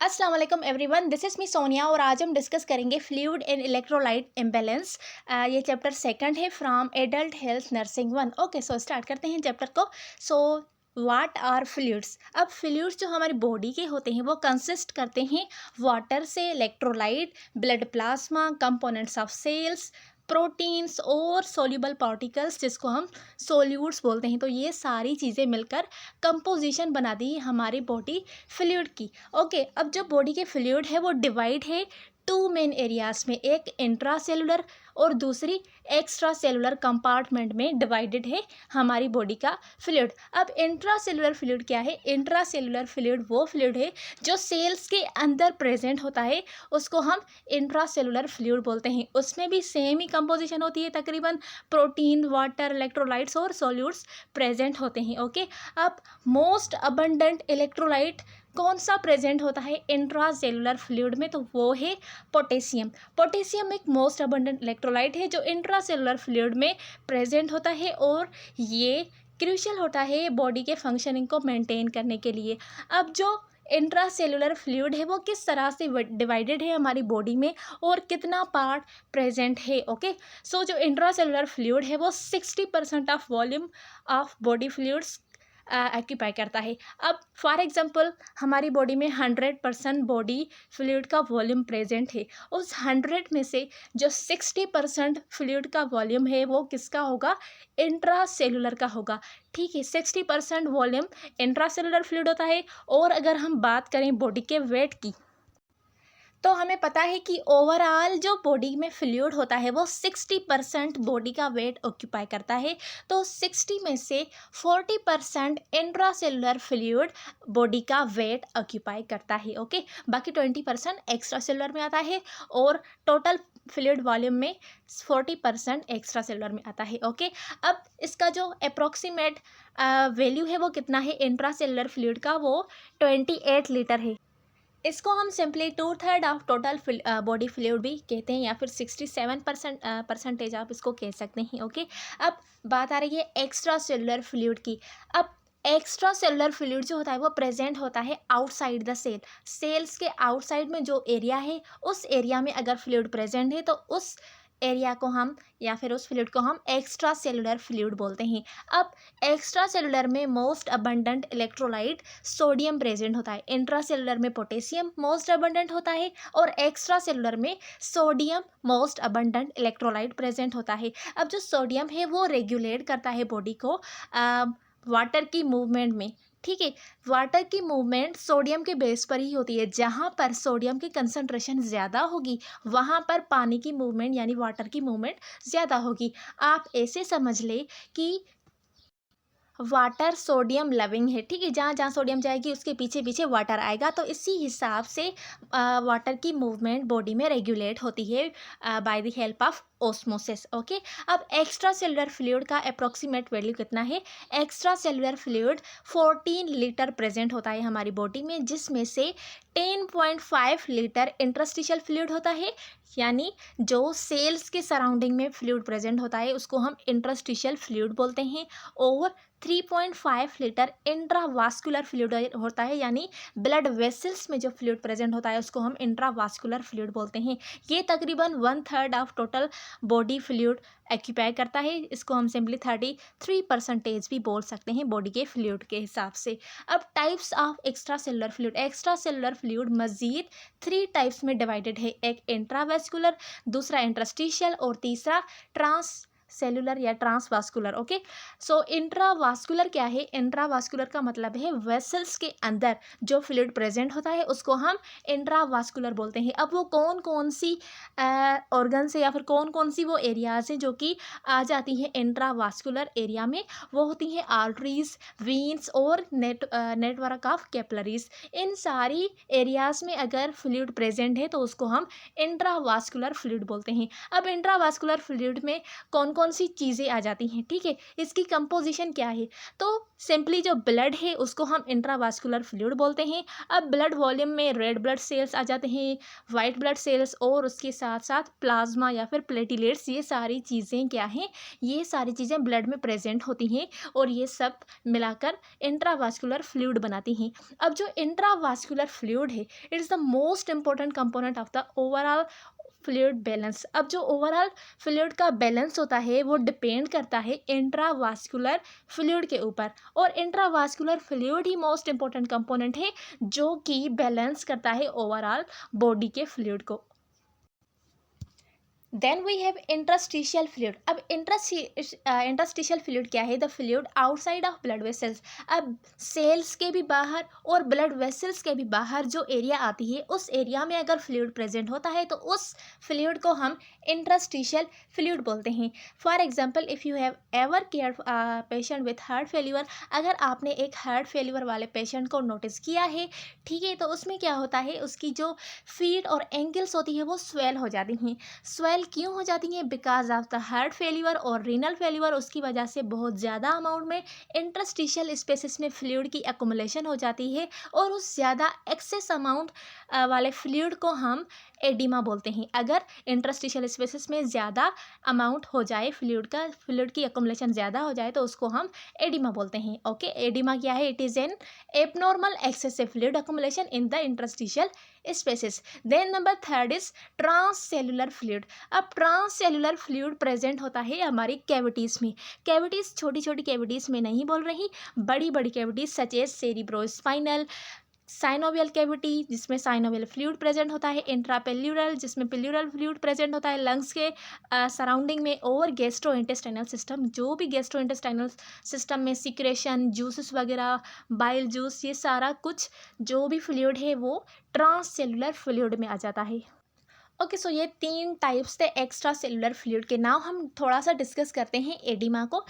अस्सलाम वालेकुम everyone, this is me Sonia और आज हम डिस्कस करेंगे फ्लूइड एंड इलेक्ट्रोलाइट इम्बैलेंस। ये चैप्टर सेकंड है from adult health nursing one. Okay, so start करते हैं चैप्टर को। So what are fluids? अब फ्लूइड्स जो हमारी बॉडी के होते हैं वो कंसिस्ट करते हैं वाटर से, electrolyte, blood plasma, components of cells, proteins और सोल्यूबल पार्टिकल्स जिसको हम सोल्यूट्स बोलते हैं। तो ये सारी चीज़ें मिलकर कंपोजिशन बना दी हमारी बॉडी फ्लूइड की। ओके, अब जो बॉडी के फ्लूइड है वो डिवाइड है टू मेन एरियाज में, एक इंट्रा सेलुलर और दूसरी एक्स्ट्रा सेलुलर कंपार्टमेंट में डिवाइडेड है हमारी बॉडी का फ्लूइड। अब इंट्रा सेलुलर फ्लूइड क्या है? इंट्रा सेलुलर फ्लूइड वो फ्लूइड है जो सेल्स के अंदर प्रेजेंट होता है, उसको हम इंट्रा सेलुलर फ्लूइड बोलते हैं। उसमें भी सेम ही कंपोजिशन होती है, तकरीबन प्रोटीन, वाटर, इलेक्ट्रोलाइट्स और सॉल्यूट्स प्रेजेंट होते हैं। ओके, अब मोस्ट अबंडेंट इलेक्ट्रोलाइट कौन सा प्रेजेंट होता है इंट्रा सेलुलर फ्लूइड में? तो वो है पोटेशियम। पोटेशियम एक मोस्ट अबंडेंट इलेक्ट्रोलाइट है जो इंट्रा सेलुलर फ्लूइड में प्रेजेंट होता है और ये क्रूशियल होता है बॉडी के फंक्शनिंग को मेंटेन करने के लिए। अब जो इंट्रा सेलुलर फ्लूइड है वो किस तरह से डिवाइडेड है हमारी बॉडी में और कितना पार्ट प्रेजेंट है? ओके, सो जो इंट्रा सेलुलर फ्लूइड है वो 60% of volume of body fluids occupy करता है। अब फॉर एग्जांपल हमारी बॉडी में 100% बॉडी फ्लूइड का वॉल्यूम प्रेजेंट है, उस 100 में से जो 60% फ्लूइड का वॉल्यूम है वो किसका होगा? इंट्रा सेलुलर का होगा। ठीक है, 60% वॉल्यूम इंट्रा सेलुलर फ्लूइड होता है। और अगर हम बात करें बॉडी के वेट की, तो हमें पता है कि ओवरऑल जो बॉडी में फ्लूइड होता है वो 60% बॉडी का वेट ऑक्यूपाई करता है। तो 60 में से 40% इंट्रासेलुलर फ्लूइड बॉडी का वेट ऑक्यूपाई करता है। ओके, बाकी 20% एक्स्ट्रा सेलुलर में आता है और टोटल फ्लूइड वॉल्यूम में 40% एक्स्ट्रा सेलुलर में आता है। ओके, अब इसका जो अप्रोक्सीमेट वैल्यू है वो कितना है इंट्रासेलुलर फ्लूइड का? वो 28 लीटर है। इसको हम simply 2/3 of total body fluid भी कहते हैं या फिर 67% आप इसको कह सकते हैं। ओके, अब बात आ रही है एक्स्ट्रा सेलुलर फ्लूइड की। अब एक्स्ट्रा सेलुलर फ्लूइड जो होता है वो प्रेजेंट होता है आउटसाइड द सेल। सेल्स के आउटसाइड में जो एरिया है उस एरिया में अगर फ्लूइड प्रेजेंट है तो उस एरिया को हम या फिर उस फ्लूइड को हम एक्स्ट्रा सेलुलर फ्लूइड बोलते हैं। अब एक्स्ट्रा सेलुलर में most abundant electrolyte sodium present होता है। इंट्रा सेलुलर में पोटेशियम मोस्ट अबंडेंट होता है और एक्स्ट्रा सेलुलर में sodium most abundant electrolyte present होता है। अब जो सोडियम है वो रेगुलेट करता है बॉडी को वाटर की मूवमेंट में। ठीक है, वाटर की मूवमेंट सोडियम के बेस पर ही होती है। जहाँ पर सोडियम की कंसंट्रेशन ज़्यादा होगी वहाँ पर पानी की मूवमेंट यानी वाटर की मूवमेंट ज़्यादा होगी। आप ऐसे समझ ले कि वाटर सोडियम लविंग है। ठीक है, जहाँ जहाँ सोडियम जाएगी उसके पीछे पीछे वाटर आएगा, तो इसी हिसाब से वाटर की मूवमेंट बॉडी में रेगुलेट होती है by the help of osmosis. Okay, अब एक्स्ट्रा सेलुलर फ्लूइड का अप्रोक्सीमेट वैल्यू कितना है? Extra cellular fluid 14 litre present होता है हमारी बॉडी में, जिसमें से 10.5 लीटर इंटरस्टिशियल फ्लूइड होता है। यानी जो सेल्स के सराउंडिंग में फ्लूइड प्रेजेंट होता है उसको हम इंटरस्टिशियल फ्लूइड बोलते हैं। और 3.5 लीटर इंट्रावास्कुलर फ्लूइड होता है, यानी ब्लड वेसल्स में जो फ्लूइड प्रेजेंट होता है उसको हम इंट्रावास्कुलर फ्लूइड बोलते हैं। ये तकरीबन 1/3 of total body fluid occupy करता है। इसको हम सिंपली 33% भी बोल सकते हैं बॉडी के फ्लूइड के हिसाब से। अब types of extra cellular fluid. Extra cellular fluid मजीद 3 टाइप्स में डिवाइडेड है, एक इंट्रावेस्कुलर, दूसरा इंटरस्टिशियल और तीसरा ट्रांस सेलुलर या ट्रांसवास्कुलर। ओके, सो इंट्रावास्कुलर क्या है? इंट्रावास्कुलर का मतलब है वेसल्स के अंदर जो फ्लूइड प्रेजेंट होता है उसको हम इंट्रावास्कुलर बोलते हैं। अब वो कौन कौन सी ऑर्गन से या फिर कौन कौन सी वो एरियाज हैं जो कि आ जाती हैं इंट्रावास्कुलर एरिया में? वो होती हैं आर्टरीज, वीन्स और नेटवर्क ऑफ कैपिलरीज। इन सारी एरियाज में अगर फ्लूइड प्रेजेंट है तो उसको हम इंट्रावास्कुलर फ्लूइड बोलते हैं। अब इंट्रावास्कुलर फ्लूइड में कौन कौन सी चीज़ें आ जाती हैं, ठीक है, इसकी कंपोजिशन क्या है। तो सिंपली जो ब्लड है उसको हम इंट्रावास्कुलर फ्लूइड बोलते हैं। अब ब्लड वॉल्यूम में रेड ब्लड सेल्स आ जाते हैं, वाइट ब्लड सेल्स, और उसके साथ साथ प्लाज्मा या फिर प्लेटिलेट्स, ये सारी चीज़ें क्या हैं, ये सारी चीज़ें ब्लड में प्रेजेंट होती हैं और ये सब मिलाकर इंट्रावास्कुलर फ्लूइड बनाती हैं। अब जो इंट्रावास्कुलर फ्लूइड है, it is the most important component of the overall fluid balance. अब जो ओवरऑल फ्लूइड का बैलेंस होता है वो डिपेंड करता है इंट्रावास्कुलर फ्लूइड के ऊपर, और इंट्रावास्कुलर फ्लूइड ही मोस्ट इंपॉर्टेंट कंपोनेंट है जो कि बैलेंस करता है ओवरऑल बॉडी के फ्लूइड को। Then we have interstitial fluid. अब इंटरस्टिशियल फ्लूइड क्या है, the fluid outside of blood vessels. अब सेल्स के भी बाहर और ब्लड वेसल्स के भी बाहर जो एरिया आती है, उस एरिया में अगर फ्लूइड प्रेजेंट होता है तो उस फ्लूइड को हम इंटरस्टिशियल फ्लूइड बोलते हैं। For example, if you have ever care patient with heart failure, अगर आपने एक हार्ट फेल्यूर वाले पेशेंट को नोटिस किया है, ठीक है, तो उसमें क्या होता है, उसकी जो फीट और एंकल्स होती है वो स्वेल हो जाती हैं। स्वेल क्यों हो जाती हैं, because of the heart failure और रीनल फेल्यूर, उसकी वजह से बहुत ज़्यादा अमाउंट में इंटरस्टिशियल स्पेसेस में फ्लूइड की एक्युमुलेशन हो जाती है, और उस ज़्यादा एक्सेस अमाउंट वाले फ्लूइड को हम एडिमा बोलते हैं। अगर इंटरस्टिशियल स्पेसेस में ज़्यादा अमाउंट हो जाए फ्लूइड की एक्युमुलेशन ज़्यादा हो जाए तो उसको हम एडिमा बोलते हैं। ओके, एडिमा क्या है, it is an abnormal excessive fluid accumulation in the interstitial spaces. Then number third is transcellular fluid. अब ट्रांससेलुलर फ्लूइड प्रेजेंट होता है हमारी कैविटीज़ में। कैविटीज़ छोटी छोटी कैविटीज़ में नहीं बोल रही, बड़ी बड़ी cavities such as cerebrospinal, synovial cavity जिसमें साइनोवियल फ्लूइड प्रेजेंट होता है, इंट्रापेल्यूरल जिसमें पेल्यूरल फ्लूइड प्रेजेंट होता है लंग्स के सराउंडिंग में, और गैस्ट्रो इंटेस्टाइनल सिस्टम, जो भी गैस्ट्रो इंटेस्टाइनल सिस्टम में सिक्रेशन, जूसेस वगैरह, बाइल जूस, ये सारा कुछ जो भी फ्लूइड है वो ट्रांससेलुलर फ्लूइड में आ जाता है। ओके, सो ये 3 टाइप्स थे एक्स्ट्रा सेलुलर फ्लूइड के। नाउ हम थोड़ा सा डिस्कस करते हैं एडिमा को,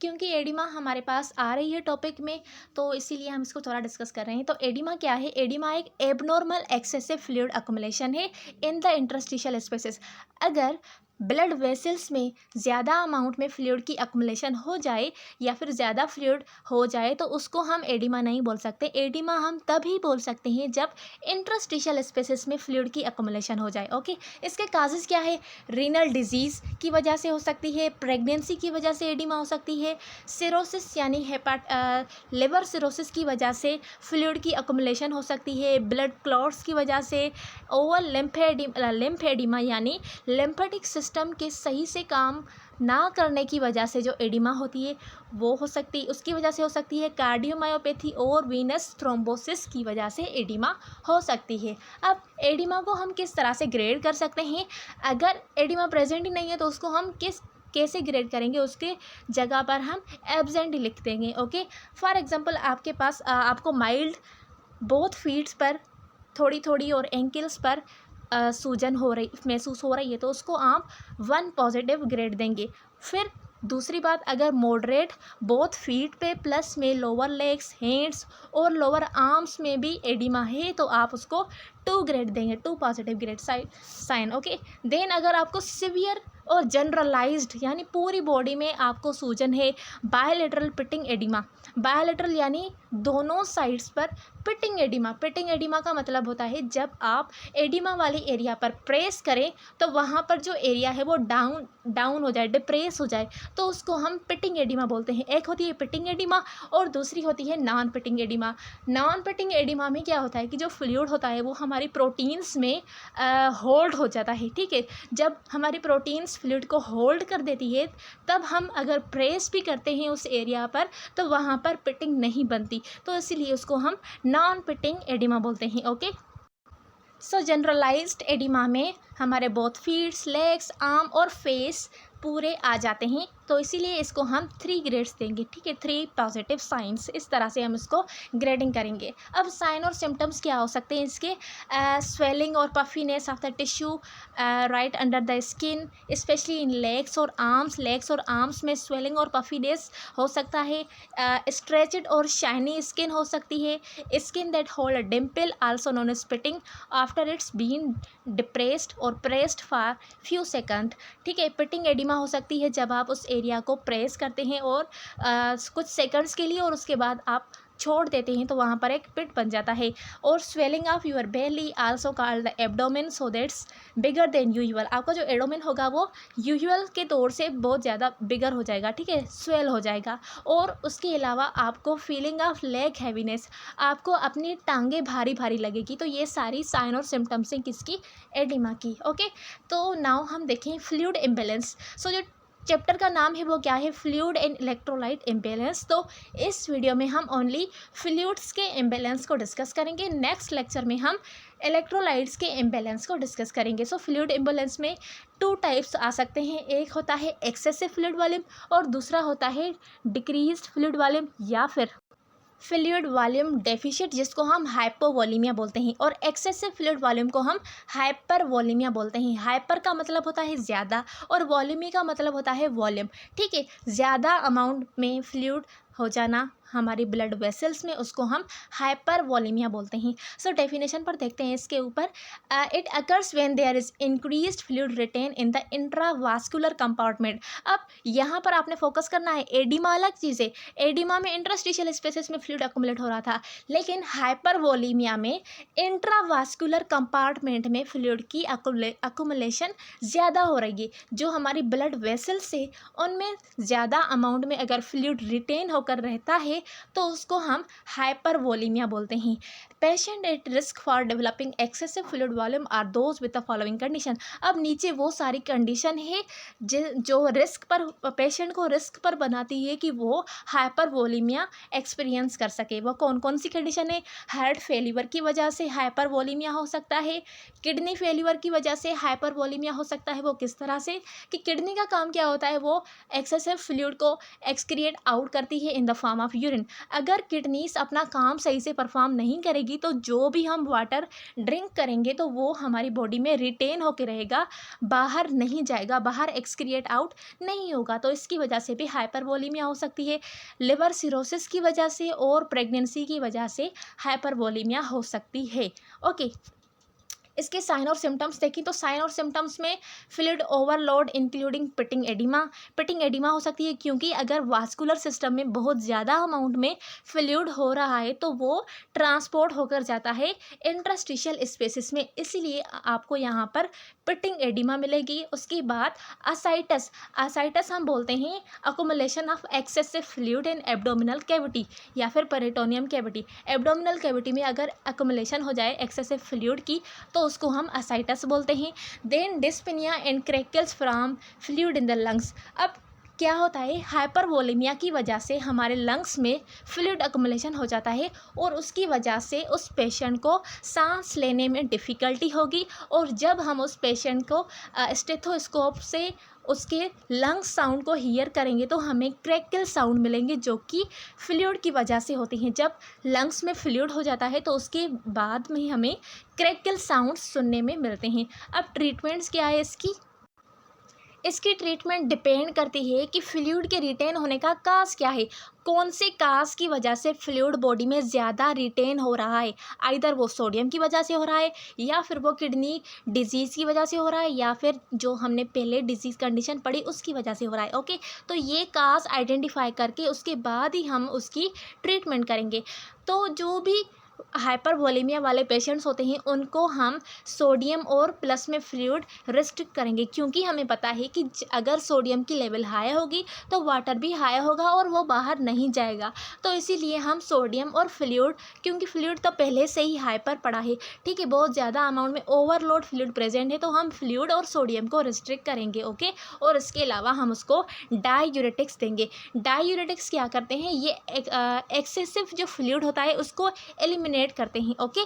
क्योंकि एडिमा हमारे पास आ रही है टॉपिक में, तो इसीलिए हम इसको थोड़ा डिस्कस कर रहे हैं। तो एडिमा क्या है, एडिमा एक एबनॉर्मल एक्सेसिव फ्लूइड अकुमुलेशन है इन द इंटरस्टिशियल स्पेसेस। अगर ब्लड वेसल्स में ज़्यादा अमाउंट में फ्लूइड की अकुमुलेशन हो जाए या फिर ज़्यादा फ्लूइड हो जाए तो उसको हम एडिमा नहीं बोल सकते। एडिमा हम तभी बोल सकते हैं जब इंटरस्टिशियल स्पेसेस में फ्लूइड की अकुमुलेशन हो जाए। ओके, इसके काजेज़ क्या है, रीनल डिजीज़ की वजह से हो सकती है, प्रेगनेंसी की वजह से एडिमा हो सकती है, सिरोसिस यानी लिवर सिरोसिस की वजह से फ्लूइड की अकुमुलेशन हो सकती है, ब्लड क्लॉट्स की वजह से, ओवर लिम्फेडिमा यानी लिम्फेटिक सिस्टम के सही से काम ना करने की वजह से जो एडिमा होती है वो हो सकती, उसकी वजह से हो सकती है, कार्डियोमायोपैथी और वीनस थ्रोम्बोसिस की वजह से एडिमा हो सकती है। अब एडिमा को हम किस तरह से ग्रेड कर सकते हैं, अगर एडिमा प्रेजेंट ही नहीं है तो उसको हम कैसे ग्रेड करेंगे, उसके जगह पर हम एब्सेंट लिख देंगे। ओके, फॉर एग्जांपल आपके पास आपको माइल्ड बोथ फीट्स पर थोड़ी थोड़ी और एंकल्स पर सूजन महसूस हो रही है तो उसको आप 1 पॉजिटिव ग्रेड देंगे। फिर दूसरी बात, अगर मॉडरेट बोथ फीट पे प्लस में लोअर लेग्स, हैंड्स और लोअर आर्म्स में भी एडिमा है तो आप उसको 2 ग्रेड देंगे, 2 positive grade sign. Okay, then अगर आपको सिवियर और जनरलाइज्ड यानी पूरी बॉडी में आपको सूजन है, बायलेटरल पिटिंग एडिमा, बायलेटरल यानी दोनों साइड्स पर पिटिंग एडिमा, पिटिंग एडिमा का मतलब होता है जब आप एडिमा वाली एरिया पर प्रेस करें तो वहाँ पर जो एरिया है वो डाउन हो जाए, डिप्रेस हो जाए, तो उसको हम पिटिंग एडिमा बोलते हैं। एक होती है पिटिंग एडिमा और दूसरी होती है non pitting oedema. Non pitting oedema में क्या होता है कि जो फ्लूइड होता है वो हमारी प्रोटीन्स में होल्ड हो जाता है। ठीक है, जब हमारी प्रोटीन्स फ्लूइड को होल्ड कर देती है तब हम अगर प्रेस भी करते हैं उस एरिया पर तो वहाँ पर पिटिंग नहीं बनती, तो इसीलिए उसको हम नॉन पिटिंग एडिमा बोलते हैं। ओके, सो जनरलाइज्ड एडिमा में हमारे बोथ फीट्स, लेग्स, आर्म और फेस पूरे आ जाते हैं, तो इसीलिए इसको हम 3 ग्रेड्स देंगे। ठीक है, 3 पॉजिटिव साइंस, इस तरह से हम इसको ग्रेडिंग करेंगे। अब साइन और सिम्टम्स क्या हो सकते हैं इसके, स्वेलिंग और puffiness of the tissue right under the skin, specially in legs और आर्म्स। लेग्स और आर्म्स में स्वेलिंग और पफीनेस हो सकता है, स्ट्रेचड और शाइनी स्किन हो सकती है, skin that hold a dimple also known as pitting after it's been depressed और प्रेस्ड फॉर फ्यू सेकंड। ठीक है, पिटिंग एडिमा हो सकती है जब आप उस एरिया को प्रेस करते हैं और कुछ सेकंड्स के लिए, और उसके बाद आप छोड़ देते हैं तो वहाँ पर एक पिट बन जाता है। और swelling of your belly also called the abdomen, so that's bigger than usual. आपका जो एब्डोमेन होगा वो यूजुअल के तौर से बहुत ज़्यादा बिगर हो जाएगा, ठीक है, स्वेल हो जाएगा। और उसके अलावा आपको फीलिंग ऑफ लेग हैवीनेस, आपको अपनी टांगें भारी भारी लगेगी। तो ये सारी साइन और सिम्टम्स हैं किसकी, एडिमा की। ओके, तो नाउ हम देखें फ्लूइड इम्बैलेंस। सो जो चैप्टर का नाम है वो क्या है, फ्लूइड एंड इलेक्ट्रोलाइट इम्बैलेंस। तो इस वीडियो में हम ओनली फ्लूइड्स के इम्बैलेंस को डिस्कस करेंगे। नेक्स्ट लेक्चर में हम इलेक्ट्रोलाइट्स के इम्बैलेंस को डिस्कस करेंगे। सो फ्लूइड इम्बैलेंस में 2 टाइप्स आ सकते हैं, एक होता है एक्सेसिव फ्लूइड वॉल्यूम और दूसरा होता है डिक्रीज्ड फ्लूइड वॉल्यूम या फिर फ्लूइड वॉल्यूम डेफिशिट, जिसको हम हाइपोवोलीमिया बोलते हैं, और एक्सेसिव फ्लूइड वॉल्यूम को हम हाइपरवोलीमिया बोलते हैं। हाइपर का मतलब होता है ज़्यादा और वॉल्यूमी का मतलब होता है वॉल्यूम, ठीक है। ज़्यादा अमाउंट में फ्लूइड हो जाना हमारी ब्लड वेसल्स में, उसको हम हाइपरवोलीमिया बोलते हैं। सो डेफिनेशन पर देखते हैं इसके ऊपर। It occurs when there is increased fluid retain in the intravascular compartment. अब यहाँ पर आपने फोकस करना है, एडिमा अलग चीज़ है। एडिमा में इंटरस्टिशियल स्पेसेस में फ्लूइड अकुमुलेट हो रहा था, लेकिन हाइपरवोलीमिया में इंट्रावास्कुलर कंपार्टमेंट में फ्लूइड की अकुमुलेशन ज़्यादा हो रही है। जो हमारी ब्लड वेसल्स है उनमें ज़्यादा अमाउंट में अगर फ्लूइड रिटेन होकर रहता है तो उसको हम हाइपरवोलीमिया बोलते हैं। Patient at risk for developing excessive fluid volume are those with the following condition. अब नीचे वो सारी कंडीशन है जो रिस्क पर, पेशेंट को रिस्क पर बनाती है कि वो हाइपरवोलीमिया एक्सपीरियंस कर सके। वो कौन कौन सी कंडीशन है, हार्ट फेल्यूर की वजह से हाइपरवोलीमिया हो सकता है, किडनी फेल्यूर की वजह से हाइपरवोलीमिया हो सकता है। वो किस तरह से कि किडनी का काम क्या होता है, वो एक्सेसिव फ्लूइड को एक्सक्रिएट आउट करती है in the form of urine. अगर किडनीज अपना काम सही से परफॉर्म नहीं करेगी तो जो भी हम वाटर ड्रिंक करेंगे तो वो हमारी बॉडी में रिटेन होकर रहेगा, बाहर नहीं जाएगा, बाहर एक्सक्रिएट आउट नहीं होगा। तो इसकी वजह से भी हाइपरवोलीमिया हो सकती है। लिवर सिरोसिस की वजह से और प्रेगनेंसी की वजह से हाइपरवोलीमिया हो सकती है। ओके, इसके साइन और सिम्टम्स देखें तो साइन और सिम्टम्स में fluid overload including pitting oedema. Pitting oedema हो सकती है क्योंकि अगर वास्कुलर सिस्टम में बहुत ज़्यादा अमाउंट में फ्लूइड हो रहा है तो वो ट्रांसपोर्ट होकर जाता है इंटरस्टिशियल स्पेसेस में, इसीलिए आपको यहाँ पर पिटिंग एडिमा मिलेगी। उसके बाद असाइटस, असाइटस हम बोलते हैं accumulation of excessive fluid in abdominal cavity या फिर पेरिटोनियम कैविटी। एब्डोमिनल कैविटी में अगर अकुमुलेशन हो जाए एक्सेसिव फ्लूइड की तो उसको हम असाइटस बोलते हैं। Then dyspnea and crackles from fluid in the lungs. अब क्या होता है, हाइपरवोलीमिया की वजह से हमारे लंग्स में फ्लूइड अकुमुलेशन हो जाता है और उसकी वजह से उस पेशेंट को सांस लेने में डिफ़िकल्टी होगी। और जब हम उस पेशेंट को स्टेथोस्कोप से उसके लंग्स साउंड को हियर करेंगे तो हमें क्रैकल साउंड मिलेंगे जो कि फ्लूइड की वजह से होती हैं। जब लंग्स में फ्लूइड हो जाता है तो उसके बाद में हमें क्रैकल साउंड सुनने में मिलते हैं। अब ट्रीटमेंट्स क्या है इसकी ट्रीटमेंट डिपेंड करती है कि फ्लूइड के रिटेन होने का काज क्या है, कौन से काज की वजह से फ्लूइड बॉडी में ज़्यादा रिटेन हो रहा है। आइदर वो सोडियम की वजह से हो रहा है या फिर वो किडनी डिजीज़ की वजह से हो रहा है या फिर जो हमने पहले डिजीज़ कंडीशन पढ़ी उसकी वजह से हो रहा है। ओके, तो ये काज आइडेंटिफाई करके उसके बाद ही हम उसकी ट्रीटमेंट करेंगे। तो जो भी हाइपरवोलीमिया वाले पेशेंट्स होते हैं उनको हम सोडियम और प्लस में फ्लूइड रिस्ट्रिक्ट करेंगे, क्योंकि हमें पता है कि अगर सोडियम की लेवल हाई होगी तो वाटर भी हाई होगा और वो बाहर नहीं जाएगा। तो इसीलिए हम सोडियम और फ्लूइड, क्योंकि फ्लूइड तो पहले से ही हाइपर पड़ा है, ठीक है, बहुत ज़्यादा अमाउंट में ओवरलोड फ्लूइड प्रेजेंट है, तो हम फ्लूइड और सोडियम को रिस्ट्रिक्ट करेंगे। ओके, और इसके अलावा हम उसको डाययूरेटिक्स देंगे। डाययूरेटिक्स क्या करते हैं, ये एक्सेसिव जो फ्लूइड होता है उसको एलिमिनेट करते हैं। ओके,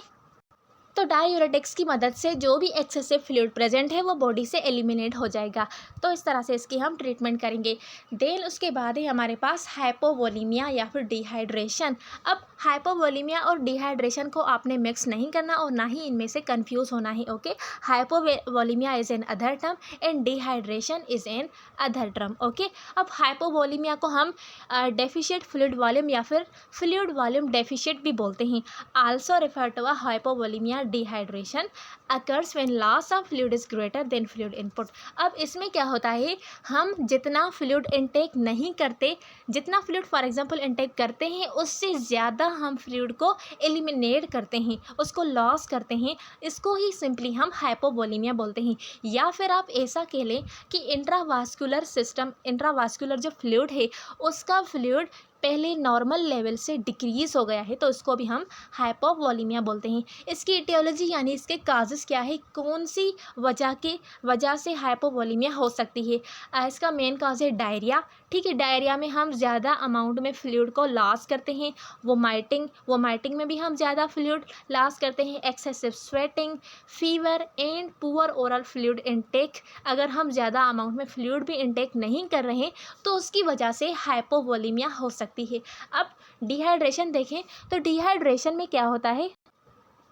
तो डाययूरेटिक्स की मदद से जो भी एक्सेसिव फ्लूइड प्रेजेंट है वो बॉडी से एलिमिनेट हो जाएगा। तो इस तरह से इसकी हम ट्रीटमेंट करेंगे। देन उसके बाद ही हमारे पास हाइपोवोलीमिया या फिर डिहाइड्रेशन। अब हाइपोवोलीमिया और डिहाइड्रेशन को आपने मिक्स नहीं करना और ना ही इनमें से कंफ्यूज होना है। Okay, hypovolaemia is an other term and dehydration is an other term. Okay, अब हाइपोवोलीमिया को हम डेफिशिएट फ्लूइड वॉल्यूम या फिर फ्लूइड वॉल्यूम डेफिशिएट भी बोलते हैं। Also refer to a hypovolemia dehydration occurs when loss of fluid is greater than fluid input. अब इसमें क्या होता है, हम जितना फ्लूइड इनटेक नहीं करते, जितना फ्लूइड फॉर एग्जांपल इनटेक करते हैं उससे ज़्यादा हम फ्लूइड को एलिमिनेट करते हैं, उसको लॉस करते हैं। इसको ही सिंपली हम हाइपोवोलीमिया बोलते हैं। या फिर आप ऐसा कह लें कि इंट्रावास्कुलर सिस्टम, इंट्रावास्कुलर जो फ्लूइड है उसका फ्लूइड पहले नॉर्मल लेवल से डिक्रीज हो गया है, तो उसको भी हम हाइपोवोलीमिया बोलते हैं। इसकी इटियोलॉजी यानी इसके काजेस क्या है, कौन सी वजह से हाइपोवोलीमिया हो सकती है। इसका मेन काज है डायरिया। ठीक है, डायरिया में हम ज़्यादा अमाउंट में फ्लूइड को लॉस करते हैं। वोमाइटिंग में भी हम ज़्यादा फ्लूइड लॉस करते हैं। Excessive sweating, fever and poor oral fluid intake, अगर हम ज़्यादा अमाउंट में फ्लूइड भी इनटेक नहीं कर रहे तो उसकी वजह से हाइपोवोलीमिया हो सकती है। अब डिहाइड्रेशन देखें तो डिहाइड्रेशन में क्या होता है।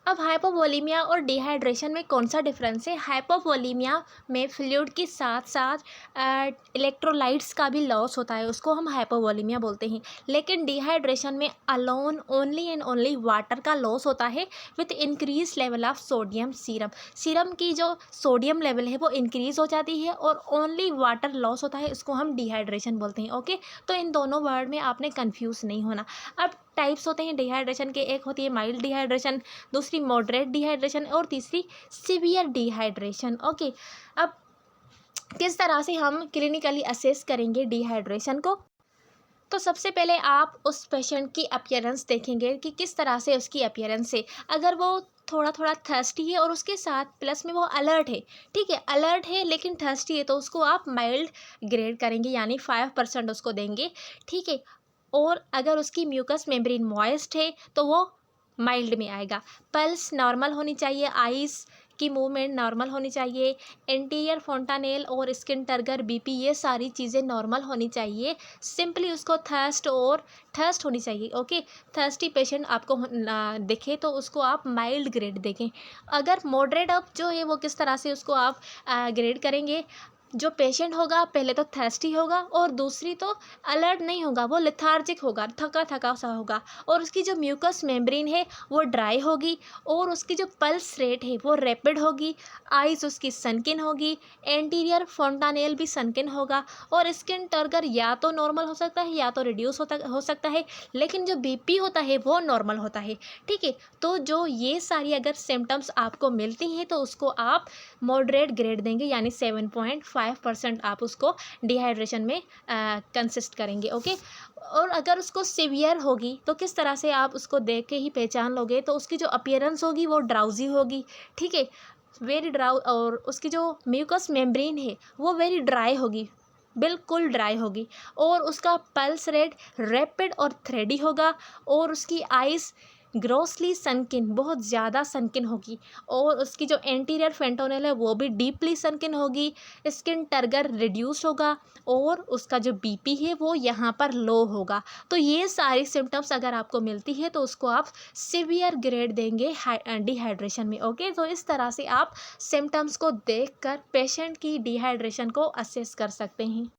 अब हाइपोवोलीमिया और डिहाइड्रेशन में कौन सा डिफरेंस है। हाइपोवोलीमिया में फ्लूइड के साथ साथ इलेक्ट्रोलाइट्स का भी लॉस होता है, उसको हम हाइपोवोलीमिया बोलते हैं। लेकिन डिहाइड्रेशन में alone only and only water का लॉस होता है with increase level of sodium serum. Serum की जो सोडियम लेवल है वो इंक्रीज हो जाती है और ओनली वाटर लॉस होता है, इसको हम डिहाइड्रेशन बोलते हैं। ओके, तो इन दोनों वर्ड में आपने कन्फ्यूज नहीं होना। अब टाइप्स होते हैं डिहाइड्रेशन के, एक होती है माइल्ड डिहाइड्रेशन, दूसरी मॉडरेट डिहाइड्रेशन और तीसरी सीवियर डिहाइड्रेशन। ओके, अब किस तरह से हम क्लिनिकली असेस करेंगे डिहाइड्रेशन को। तो सबसे पहले आप उस पेशेंट की अपीयरेंस देखेंगे कि किस तरह से उसकी अपीयरेंस है। अगर वो थोड़ा थोड़ा थर्स्टी है और उसके साथ प्लस में वो अलर्ट है, ठीक है, अलर्ट है लेकिन थर्स्टी है, तो उसको आप माइल्ड ग्रेड करेंगे यानी 5% उसको देंगे। ठीक है, और अगर उसकी म्यूकस मेम्ब्रेन मॉइस्ट है तो वो माइल्ड में आएगा। पल्स नॉर्मल होनी चाहिए, आइज़ की मूवमेंट नॉर्मल होनी चाहिए, एंटीरियर फोंटानेल और स्किन टर्गर बीपी ये सारी चीज़ें नॉर्मल होनी चाहिए। सिंपली उसको थर्स्ट होनी चाहिए। ओके, थर्स्टी पेशेंट आपको दिखे तो उसको आप माइल्ड ग्रेड देखें। अगर मॉडरेट अप जो है वो किस तरह से उसको आप ग्रेड करेंगे। जो पेशेंट होगा पहले तो थर्स्टी होगा और दूसरी तो अलर्ट नहीं होगा, वो लेथार्जिक होगा, थका थका सा होगा, और उसकी जो म्यूकस मेम्ब्रेन है वो ड्राई होगी और उसकी जो पल्स रेट है वो रैपिड होगी, आइज़ उसकी सनकिन होगी, एंटीरियर फोंटानेल भी सनकिन होगा और स्किन टर्गर या तो नॉर्मल हो सकता है या तो रिड्यूस हो सकता है, लेकिन जो बीपी होता है वो नॉर्मल होता है। ठीक है, तो जो ये सारी अगर सिम्टम्स आपको मिलती हैं तो उसको आप मॉडरेट ग्रेड देंगे यानी 7.5% आप उसको डिहाइड्रेशन में कंसिस्ट करेंगे। ओके, और अगर उसको सीवियर होगी तो किस तरह से आप उसको देख के ही पहचान लोगे, तो उसकी जो अपीयरेंस होगी वो ड्राउजी होगी। ठीक है, वेरी ड्राउ, और उसकी जो म्यूकस मेम्ब्रेन है वो वेरी ड्राई होगी, बिल्कुल ड्राई होगी, और उसका पल्स रेट रैपिड और थ्रेडी होगा, और उसकी आइज़ ग्रोसली सनकिन, बहुत ज़्यादा सनकिन होगी, और उसकी जो एंटीरियर फेंटोनेल है वो भी डीपली सनकिन होगी, स्किन टर्गर रिड्यूस होगा, और उसका जो बीपी है वो यहाँ पर लो होगा। तो ये सारी सिम्टम्स अगर आपको मिलती है तो उसको आप सिवियर ग्रेड देंगे डिहाइड्रेशन में। ओके, तो इस तरह से आप सिम्टम्स को देखकर पेशेंट की डिहाइड्रेशन को असेस कर सकते हैं।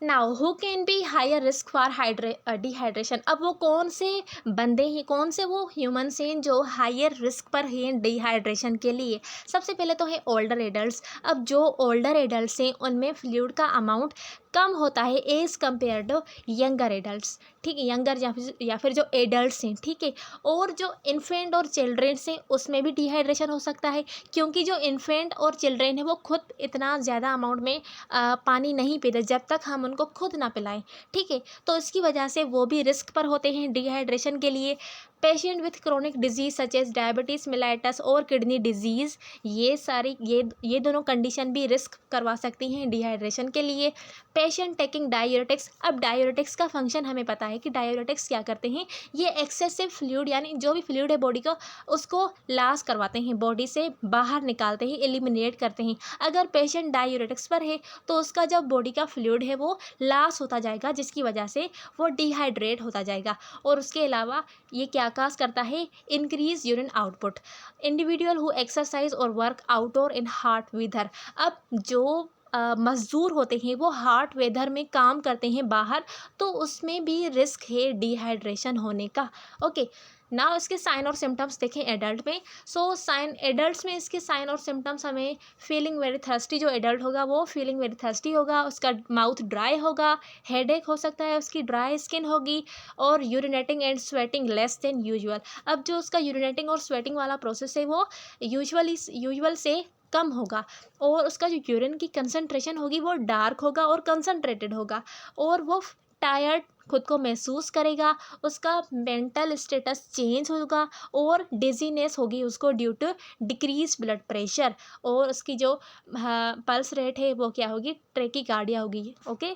Now who can be higher risk for dehydration. अब वो कौन से बंदे हैं, कौन से वो ह्यूमन्स हैं जो हायर रिस्क पर हैं डिहाइड्रेशन के लिए। सबसे पहले तो है ओल्डर एडल्ट्स। अब जो ओल्डर एडल्ट्स हैं उनमें फ्लूइड का अमाउंट कम होता है as compare to younger adults. ठीक है, यंगर या फिर जो एडल्ट्स हैं। ठीक है, और जो इन्फेंट और चिल्ड्रेंस हैं उसमें भी डिहाइड्रेशन हो सकता है, क्योंकि जो इन्फेंट और चिल्ड्रेन है वो खुद इतना ज़्यादा अमाउंट में पानी नहीं पीते जब तक हम उनको खुद ना पिलाएं। ठीक है, तो इसकी वजह से वो भी रिस्क पर होते हैं डिहाइड्रेशन के लिए। Patient with chronic disease such as diabetes mellitus और किडनी डिजीज़, ये दोनों कंडीशन भी रिस्क करवा सकती हैं डिहाइड्रेशन के लिए। पेशेंट टेकिंग डायूरेटिक्स, अब डायूरेटिक्स का फंक्शन हमें पता है कि डायूरेटिक्स क्या करते हैं, ये एक्सेसिव फ्लूइड यानी जो भी फ्लूइड है बॉडी का उसको लॉस करवाते हैं, बॉडी से बाहर निकालते हैं, एलिमिनेट करते हैं। अगर पेशेंट डायूरेटिक्स पर है तो उसका जो बॉडी का फ्लूइड है वो लॉस होता जाएगा, जिसकी वजह से वो डिहाइड्रेट होता जाएगा। और उसके अलावा ये क्या काज करता है, increase urine output. Individual who exercise और work outdoor in hot weather, अब जो मज़दूर होते हैं वो हॉट वेदर में काम करते हैं बाहर, तो उसमें भी रिस्क है डिहाइड्रेशन होने का। ओके, ना इसके साइन और सिम्टम्स देखें एडल्ट में। सो साइन एडल्ट्स में इसके साइन और सिम्टम्स हमें फीलिंग वेरी थर्स्टी, जो एडल्ट होगा वो फीलिंग वेरी थर्स्टी होगा, उसका माउथ ड्राई होगा, हेडेक हो सकता है, उसकी ड्राई स्किन होगी, और urinating and sweating less than usual. अब जो उसका यूरिनेटिंग और स्वेटिंग वाला प्रोसेस है वो यूजुअल से कम होगा, और उसका जो यूरिन की कंसंट्रेशन होगी वो डार्क होगा और कंसंट्रेटेड होगा, और वो टायर्ड खुद को महसूस करेगा, उसका मेंटल स्टेटस चेंज होगा, और डिजीनेस होगी उसको due to decrease blood pressure, और उसकी जो पल्स रेट है वो क्या होगी, ट्रेकिकार्डिया होगी। ओके,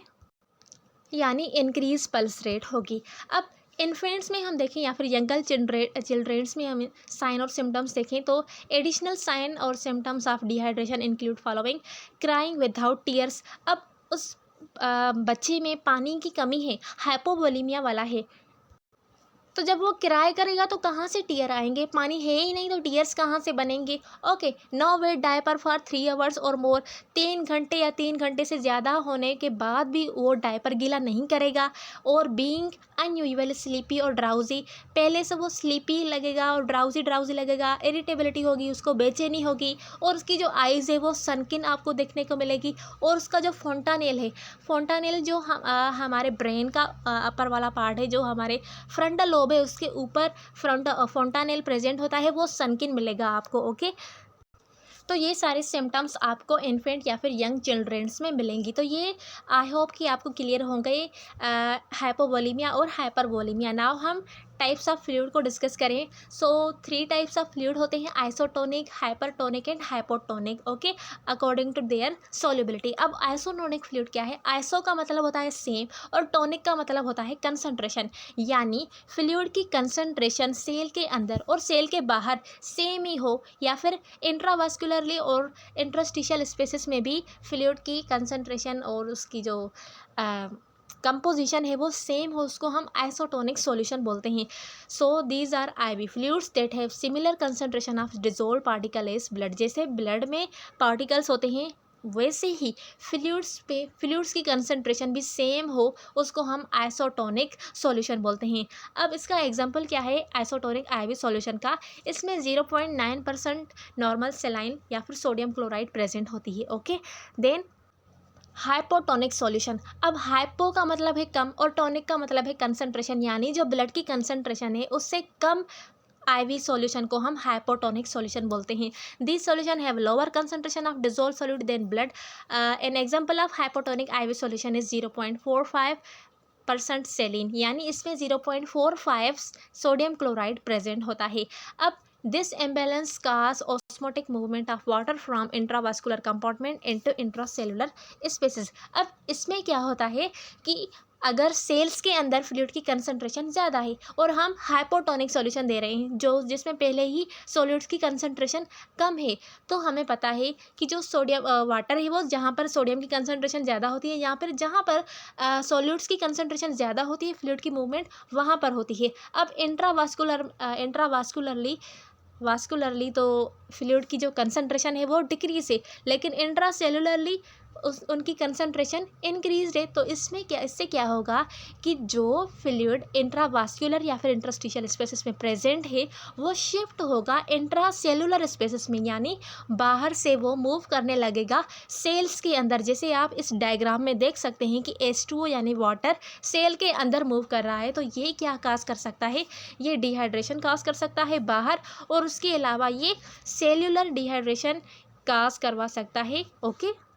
यानी इंक्रीज पल्स रेट होगी। अब इन्फेंट्स में हम देखें या फिर यंगल चिल्ड्रेंस में हम साइन और सिम्टम्स देखें तो एडिशनल साइन और symptoms of dehydration include following, crying without tears. अब उस बच्चे में पानी की कमी है, हाइपोवोलीमिया वाला है, तो जब वो क्राई करेगा तो कहाँ से टीयर आएंगे, पानी है ही नहीं तो टीयर्स कहाँ से बनेंगे। Okay, no wet diaper for 3 hours और मोर, 3 घंटे या 3 घंटे से ज़्यादा होने के बाद भी वो डायपर गीला नहीं करेगा। और बीइंग अनयूजुअली स्लीपी और ड्राउजी, पहले से वो स्लीपी लगेगा और ड्राउजी लगेगा, इरिटेबिलिटी होगी, उसको बेचैनी होगी, और उसकी जो आइज़ है वो सनकिन आपको देखने को मिलेगी। और उसका जो फोंटानेल है, फोंटानेल जो हमारे ब्रेन का अपर वाला पार्ट है, जो हमारे फ्रंटल लोब है उसके ऊपर फोंटानेल प्रेजेंट होता है, वो सनकिन मिलेगा आपको। ओके, तो ये सारे सिम्टम्स आपको इन्फेंट या फिर यंग चिल्ड्रेंस में मिलेंगी। तो ये आई होप कि आपको क्लियर होंगे हाइपोवोलीमिया और हाइपरवोलीमिया। नाउ हम टाइप्स ऑफ फ्लूइड को डिस्कस करें। सो 3 टाइप्स ऑफ फ्लूइड होते हैं, isotonic, hypertonic and hypotonic. Okay, according to their solubility. अब आइसोटोनिक फ्लूइड क्या है, आइसो का मतलब होता है सेम और टोनिक का मतलब होता है कंसंट्रेशन, यानी फ्लूइड की कंसंट्रेशन सेल के अंदर और सेल के बाहर सेम ही हो, या फिर इंट्रावास्कुलरली और इंटरस्टिशियल स्पेसेस में भी फ्लूइड की कंसंट्रेशन और उसकी जो कंपोजिशन है वो सेम हो, उसको हम आइसोटोनिक सॉल्यूशन बोलते हैं। So these are IV fluids that have similar concentration of dissolve particle as blood, जैसे ब्लड में पार्टिकल्स होते हैं वैसे ही फ्लूइड्स की कंसंट्रेशन भी सेम हो, उसको हम आइसोटोनिक सॉल्यूशन बोलते हैं। अब इसका एग्जांपल क्या है आइसोटोनिक आईवी सॉल्यूशन का, इसमें 0.9% नॉर्मल सेलाइन या फिर सोडियम क्लोराइड प्रेजेंट होती है। Okay, then hypotonic solution. अब हाइपो का मतलब है कम और टोनिक का मतलब है कंसंट्रेशन, यानी जो ब्लड की कंसंट्रेशन है उससे कम आईवी सॉल्यूशन को हम हाइपोटोनिक सॉल्यूशन बोलते हैं। This solution have lower concentration of dissolve solute than blood. An example of hypotonic IV solution is 0.45% saline, यानी इसमें 0.45 सोडियम क्लोराइड प्रेजेंट होता है। अब दिस imbalance cause osmotic movement of water from intravascular compartment into intracellular spaces। अब इसमें क्या होता है कि अगर सेल्स के अंदर फ्लूइड की कंसंट्रेशन ज़्यादा है और हम हाइपोटोनिक सॉल्यूशन दे रहे हैं जो जिसमें पहले ही सॉल्यूट्स की कंसंट्रेशन कम है, तो हमें पता है कि जो सोडियम वाटर है वो जहाँ पर सोडियम की कंसंट्रेशन ज़्यादा होती है, जहाँ पर सॉल्यूट्स की कंसंट्रेशन ज़्यादा होती है, फ्लूइड की मूवमेंट वहाँ पर होती है। अब इंट्रावास्कुलरली तो फ्लूइड की जो कंसंट्रेशन है वो डिक्रीज है, लेकिन इंट्रासेलुलरली उनकी कंसंट्रेशन इंक्रीज है। तो इससे क्या होगा कि जो फ्लूइड इंट्रावास्कुलर या फिर इंटरस्टिशियल स्पेसेस में प्रेजेंट है वो शिफ्ट होगा इंट्रासेलुलर स्पेसेस में, यानी बाहर से वो मूव करने लगेगा सेल्स के अंदर। जैसे आप इस डायग्राम में देख सकते हैं कि H2O यानी वाटर सेल के अंदर मूव कर रहा है, तो ये क्या काज कर सकता है, ये डिहाइड्रेशन काज कर सकता है बाहर, और उसके अलावा ये सेल्यूलर डिहाइड्रेशन काज करवा सकता है। ओके,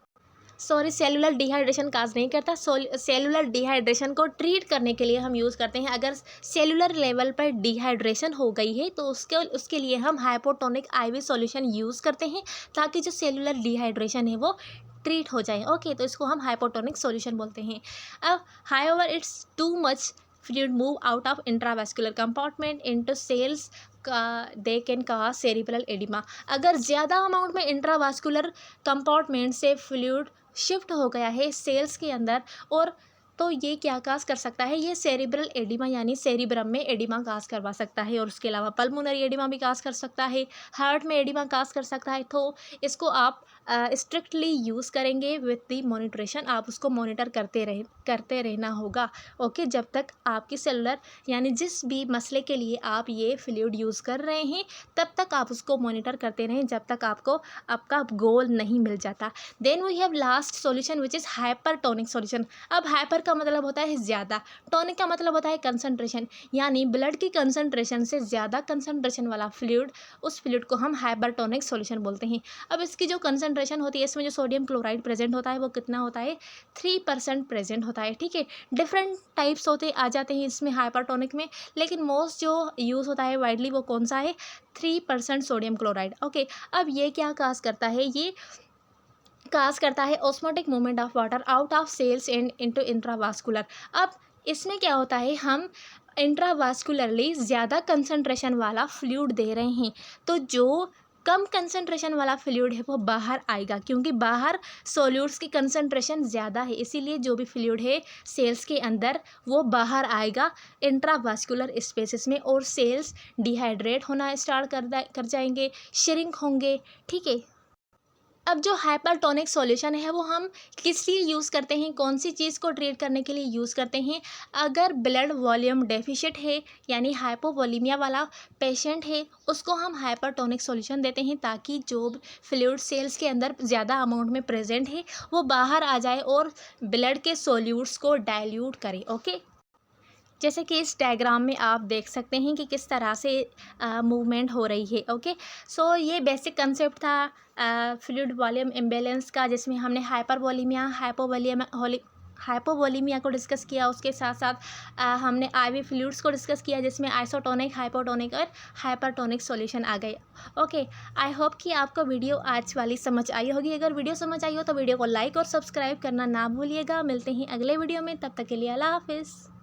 सॉरी, सेलुलर डिहाइड्रेशन काज नहीं करता। सेलुलर डिहाइड्रेशन को ट्रीट करने के लिए हम यूज़ करते हैं। अगर सेलुलर लेवल पर डिहाइड्रेशन हो गई है तो उसके लिए हम हाइपोटोनिक आईवी सॉल्यूशन यूज़ करते हैं, ताकि जो सेलुलर डिहाइड्रेशन है वो ट्रीट हो जाए। ओके, तो इसको हम हाइपोटोनिक सॉल्यूशन बोलते हैं। अब however it's too much fluid move out of intravascular compartment into cells they can cause cerebral oedema. अगर ज़्यादा अमाउंट में इंट्रावास्कुलर कंपार्टमेंट से फ्लूइड शिफ्ट हो गया है सेल्स के अंदर, और तो ये क्या काज कर सकता है, ये सेरिब्रल एडिमा यानी सेरिब्रम में एडिमा काज करवा सकता है, और उसके अलावा पल्मोनरी एडिमा भी काज कर सकता है, हार्ट में एडिमा काज कर सकता है। तो इसको आप स्ट्रिक्टली यूज़ करेंगे विथ दी मॉनिटरेशन। आप उसको मॉनिटर करते रहना होगा। ओके, जब तक आपकी सेलुलर यानी जिस भी मसले के लिए आप ये फ्लूइड यूज़ कर रहे हैं तब तक आप उसको मॉनिटर करते रहें, जब तक आपको आपका गोल नहीं मिल जाता। Then we have last solution which is hypertonic solution. अब हाइपर का मतलब होता है ज़्यादा, टॉनिक का मतलब होता है कंसंट्रेशन, यानी ब्लड की कंसंट्रेशन से ज़्यादा कंसंट्रेशन वाला फ्लूइड, उस फ्लूइड को हम हाइपरटोनिक सॉल्यूशन बोलते हैं। अब इसकी जो कंसंट्रेशन होती है, इसमें जो सोडियम क्लोराइड प्रेजेंट होता है वो कितना होता है, 3% प्रेजेंट होता है। ठीक है, डिफरेंट टाइप्स होते आ जाते हैं इसमें हाइपरटोनिक में, लेकिन मोस्ट जो यूज़ होता है वाइडली वो कौन सा है, 3% सोडियम क्लोराइड। ओके, अब ये क्या काज करता है, ये काज करता है osmotic movement of water out of cells and into intravascular. अब इसमें क्या होता है, हम इंट्रावास्कुलरली ज़्यादा कंसंट्रेशन वाला फ्लूइड दे रहे हैं, तो जो कम कंसंट्रेशन वाला फ्लूइड है वो बाहर आएगा, क्योंकि बाहर सोल्यूट्स की कंसंट्रेशन ज़्यादा है, इसीलिए जो भी फ्लूइड है सेल्स के अंदर वो बाहर आएगा इंट्रावास्कुलर स्पेसेस में, और सेल्स डिहाइड्रेट होना स्टार्ट कर जाएंगे, श्रिंक होंगे। ठीक है, अब जो हाइपरटोनिक सॉल्यूशन है वो हम किस लिए यूज़ करते हैं, कौन सी चीज़ को ट्रीट करने के लिए यूज़ करते हैं, अगर ब्लड वॉल्यूम डेफिशिएंट है यानी हाइपोवोलीमिया वाला पेशेंट है, उसको हम हाइपरटोनिक सॉल्यूशन देते हैं, ताकि जो फ्लूइड सेल्स के अंदर ज़्यादा अमाउंट में प्रेजेंट है वो बाहर आ जाए और ब्लड के सॉल्यूट्स को डाइल्यूट करे। ओके, जैसे कि इस डायग्राम में आप देख सकते हैं कि किस तरह से मूवमेंट हो रही है। ओके, सो ये बेसिक कंसेप्ट था फ्लूइड वॉल्यूम इम्बैलेंस का, जिसमें हमने हाइपोवोलीमिया को डिस्कस किया। उसके साथ साथ हमने आईवी फ्लूइड्स को डिस्कस किया, जिसमें आइसोटोनिक, हाइपोटोनिक और हाइपरटोनिक सॉल्यूशन आ गए। ओके, आई होप कि आपको वीडियो आज वाली समझ आई होगी। अगर वीडियो समझ आई हो तो वीडियो को लाइक और सब्सक्राइब करना ना भूलिएगा। मिलते हैं अगले वीडियो में, तब तक के लिए अल्लाह हाफिज़।